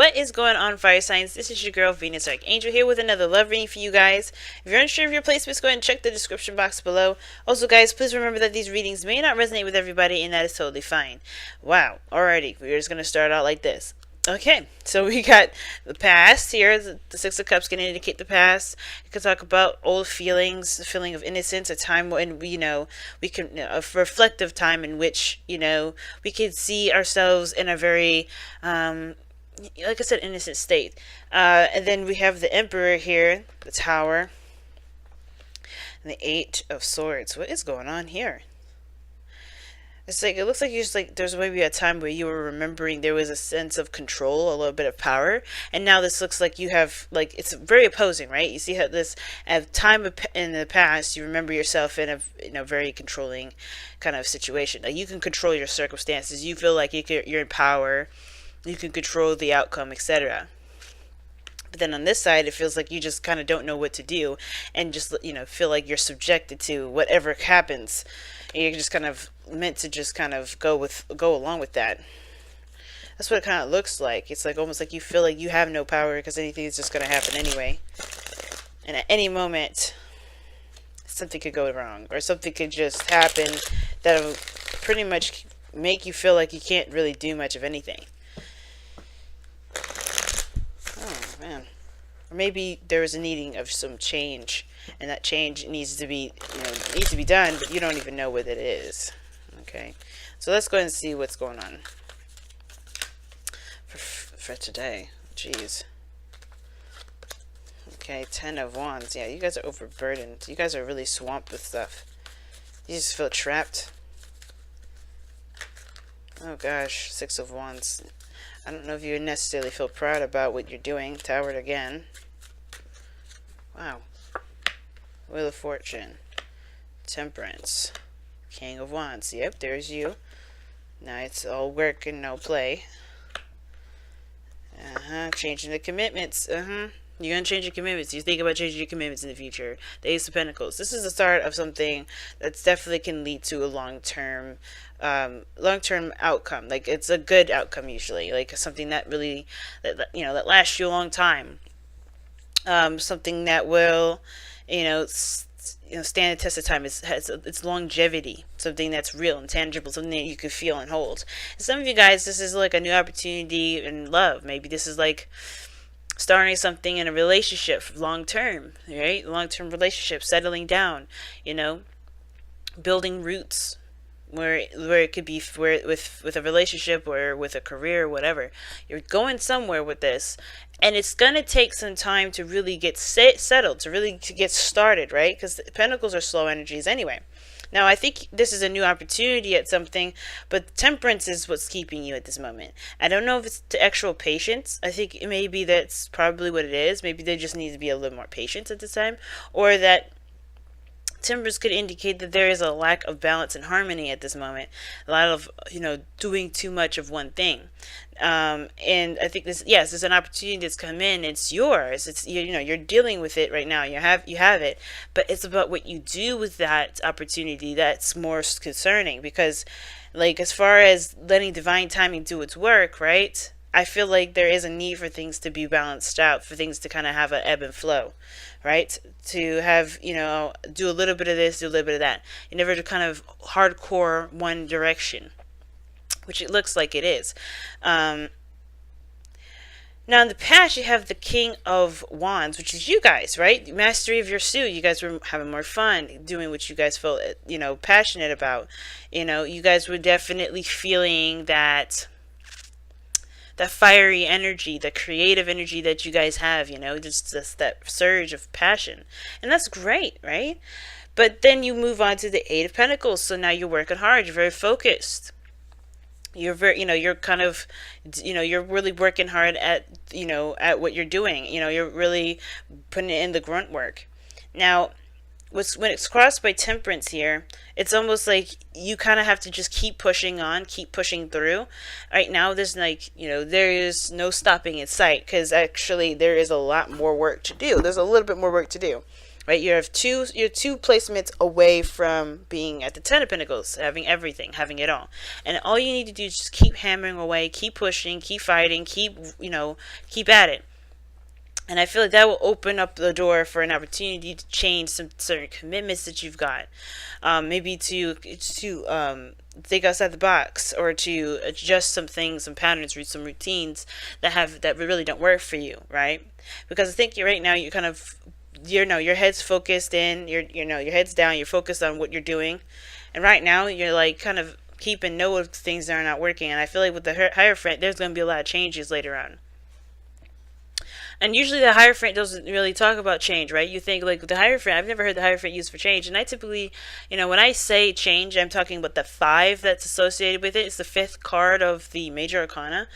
What is going on, fire signs? This is your girl Venus Archangel here with another love reading for you guys. If you're unsure of your placements, go ahead and check the description box below. Also, guys, please remember that these readings may not resonate with everybody, and that is totally fine. Wow, alrighty, we're just gonna start out like this. Okay, so we got the past here. The Six of Cups can indicate the past. It can talk about old feelings, a feeling of innocence, a time when we can, a reflective time in which we can see ourselves in a very like I said, innocent state. And then we have the Emperor here, the Tower, and the Eight of Swords. What is going on here? It's like, it looks like there's maybe a time where you were remembering there was a sense of control, a little bit of power, and now this looks like you have, it's very opposing, right? You see how this, at time in the past, you remember yourself in a very controlling kind of situation. Like, you can control your circumstances. You feel like you're in power. You can control the outcome, etc. But then on this side, it feels like you just kind of don't know what to do, and just feel like you're subjected to whatever happens. And you're just kind of meant to just kind of go along with that. That's what it kind of looks like. It's like almost like you feel like you have no power because anything is just going to happen anyway. And at any moment, something could go wrong, or something could just happen that'll pretty much make you feel like you can't really do much of anything. Oh man. Or maybe there is a needing of some change, and that change needs to be done, but you don't even know what it is. Okay, so let's go ahead and see what's going on for today. Jeez. Okay, 10 of Wands. Yeah, you guys are overburdened. You guys are really swamped with stuff. You just feel trapped. Oh gosh, 6 of Wands. I don't know if you necessarily feel proud about what you're doing. Towered again. Wow. Wheel of Fortune. Temperance. King of Wands. Yep, there's you. Now it's all work and no play. Changing the commitments. You're going to change your commitments. You think about changing your commitments in the future. The Ace of Pentacles. This is the start of something that definitely can lead to a long-term outcome. Like, it's a good outcome usually. Like, something that really, that lasts you a long time. Something that will, stand the test of time. It's longevity, something that's real and tangible, something that you can feel and hold. And some of you guys, this is like a new opportunity in love. Maybe this is like starting something in a relationship, long term, right? Long term relationship, settling down, building roots. Where it could be with a relationship or with a career or whatever. You're going somewhere with this, and it's gonna take some time to really get settled, to get started, right? Because Pentacles are slow energies anyway. Now I think this is a new opportunity at something, but Temperance is what's keeping you at this moment. I don't know if it's the actual patience. I think maybe that's probably what it is. Maybe they just need to be a little more patient at this time, or that Temperance could indicate that there is a lack of balance and harmony at this moment. A lot of, doing too much of one thing. And I think there's an opportunity that's come in. It's yours. It's, you're dealing with it right now. You have it, but it's about what you do with that opportunity that's more concerning, because as far as letting divine timing do its work, right? I feel like there is a need for things to be balanced out, for things to kind of have an ebb and flow, right? To have, do a little bit of this, do a little bit of that. You never to kind of hardcore one direction, which it looks like it is. Now in the past, you have the King of Wands, which is you guys, right? Mastery of your suit. You guys were having more fun doing what you guys felt, passionate about. You guys were definitely feeling that fiery energy, the creative energy that you guys have, just that surge of passion. And that's great, right? But then you move on to the Eight of Pentacles. So now you're working hard. You're very focused. You're very, you're kind of, you're really working hard at, at what you're doing. You're really putting in the grunt work. Now, when it's crossed by Temperance here, it's almost like you kind of have to just keep pushing on, keep pushing through. Right now, there's there is no stopping in sight, because actually there is a lot more work to do. There's a little bit more work to do. right? You're two placements away from being at the Ten of Pentacles, having everything, having it all. And all you need to do is just keep hammering away, keep pushing, keep fighting, keep at it. And I feel like that will open up the door for an opportunity to change some certain commitments that you've got. Maybe to think outside the box, or to adjust some things, some patterns, some routines that really don't work for you, right? Because I think right now you're kind of, your head's focused in, your head's down, you're focused on what you're doing. And right now you're like kind of keeping note of things that are not working. And I feel like with the Hierophant, there's going to be a lot of changes later on. And usually the Hierophant doesn't really talk about change, right? You think like the Hierophant, I've never heard the Hierophant used for change. And I typically, when I say change, I'm talking about the 5 that's associated with it. It's the 5th card of the Major Arcana.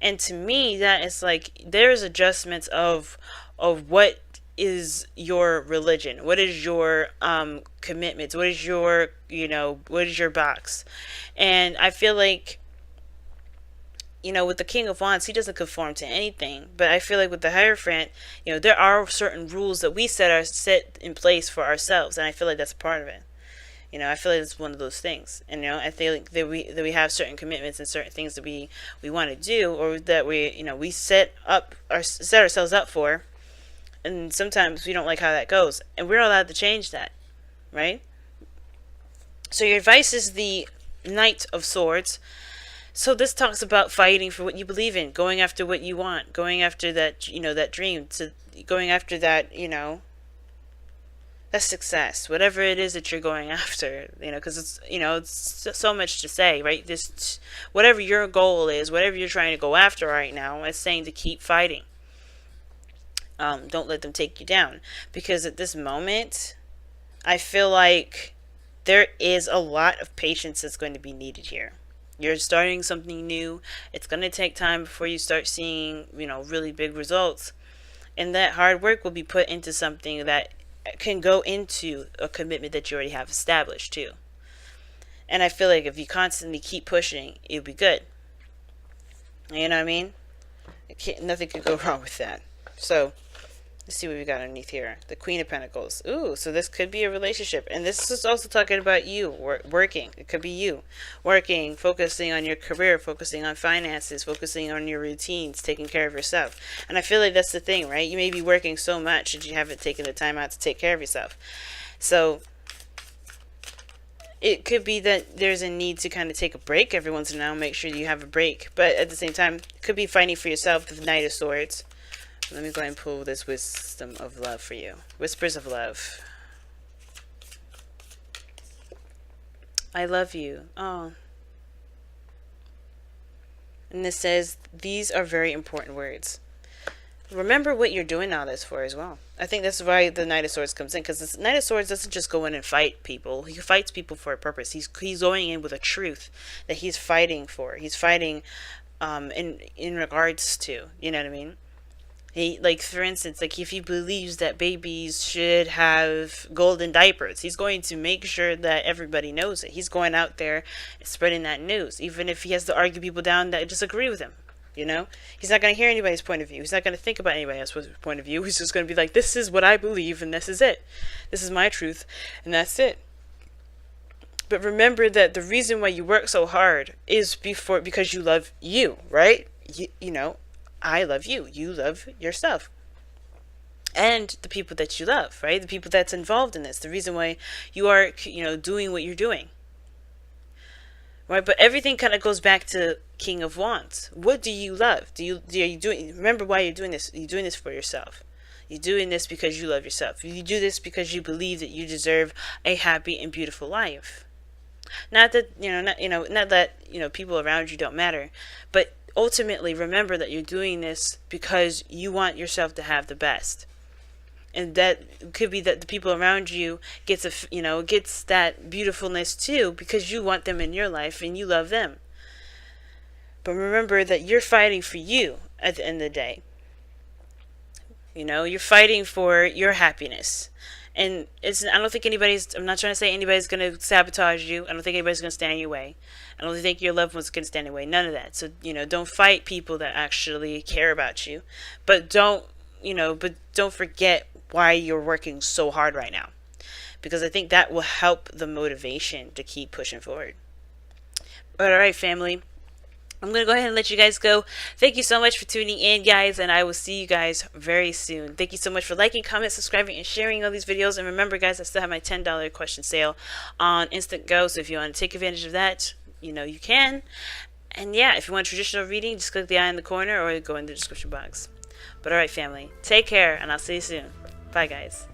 And to me, that is like, there's adjustments of what is your religion? What is your commitments? What is your, what is your box? And I feel like, with the King of Wands, he doesn't conform to anything. But I feel like with the Hierophant, there are certain rules that we set in place for ourselves, and I feel like that's part of it. I feel like it's one of those things. And I feel like that we have certain commitments and certain things that we want to do, or that we set ourselves up for, and sometimes we don't like how that goes, and we're allowed to change that, right? So your advice is the Knight of Swords. So this talks about fighting for what you believe in, going after what you want, going after that, that dream, going after that, that success, whatever it is that you're going after, because it's so much to say, right? This, whatever your goal is, whatever you're trying to go after right now, it's saying to keep fighting. Don't let them take you down, because at this moment, I feel like there is a lot of patience that's going to be needed here. You're starting something new. It's going to take time before you start seeing, really big results. And that hard work will be put into something that can go into a commitment that you already have established too. And I feel like if you constantly keep pushing, it'll be good. You know what I mean? Nothing could go wrong with that. So, let's see what we got underneath here. The Queen of Pentacles. Ooh, so this could be a relationship. And this is also talking about you working. It could be you working, focusing on your career, focusing on finances, focusing on your routines, taking care of yourself. And I feel like that's the thing, right? You may be working so much that you haven't taken the time out to take care of yourself. So it could be that there's a need to kind of take a break every once in a while. Make sure you have a break. But at the same time, it could be fighting for yourself, the Knight of Swords. Let me go ahead and pull this Wisdom of Love for you. Whispers of Love. I love you. Oh. And this says, these are very important words. Remember what you're doing all this for as well. I think that's why the Knight of Swords comes in. Because the Knight of Swords doesn't just go in and fight people. He fights people for a purpose. He's going in with a truth that he's fighting for. He's fighting in regards to. You know what I mean? He, like, for instance, like, if he believes that babies should have golden diapers, he's going to make sure that everybody knows it. He's going out there and spreading that news, even if he has to argue people down that disagree with him. He's not going to hear anybody's point of view. He's not going to think about anybody else's point of view. He's just going to be like, this is what I believe, and this is it. This is my truth, and that's it. But remember that the reason why you work so hard is because you love you, right? I love you. You love yourself. And the people that you love, right? The people that's involved in this. The reason why you are, doing what you're doing. Right? But everything kind of goes back to King of Wands. What do you love? Remember why you're doing this. You're doing this for yourself. You're doing this because you love yourself. You do this because you believe that you deserve a happy and beautiful life. Not that, not that, people around you don't matter, but ultimately, remember that you're doing this because you want yourself to have the best. And that could be that the people around you gets that beautifulness too, because you want them in your life and you love them. But remember that you're fighting for you at the end of the day. You're fighting for your happiness. And I'm not trying to say anybody's going to sabotage you. I don't think anybody's going to stand in your way. I don't think your loved one's going to stand in your way. None of that. So, don't fight people that actually care about you. But don't forget why you're working so hard right now, because I think that will help the motivation to keep pushing forward. But all right, family, I'm going to go ahead and let you guys go. Thank you so much for tuning in, guys, and I will see you guys very soon. Thank you so much for liking, commenting, subscribing, and sharing all these videos. And remember, guys, I still have my $10 question sale on Instant Go, so if you want to take advantage of that, you know you can. And yeah, if you want a traditional reading, just click the eye in the corner or go in the description box. But all right, family, take care, and I'll see you soon. Bye, guys.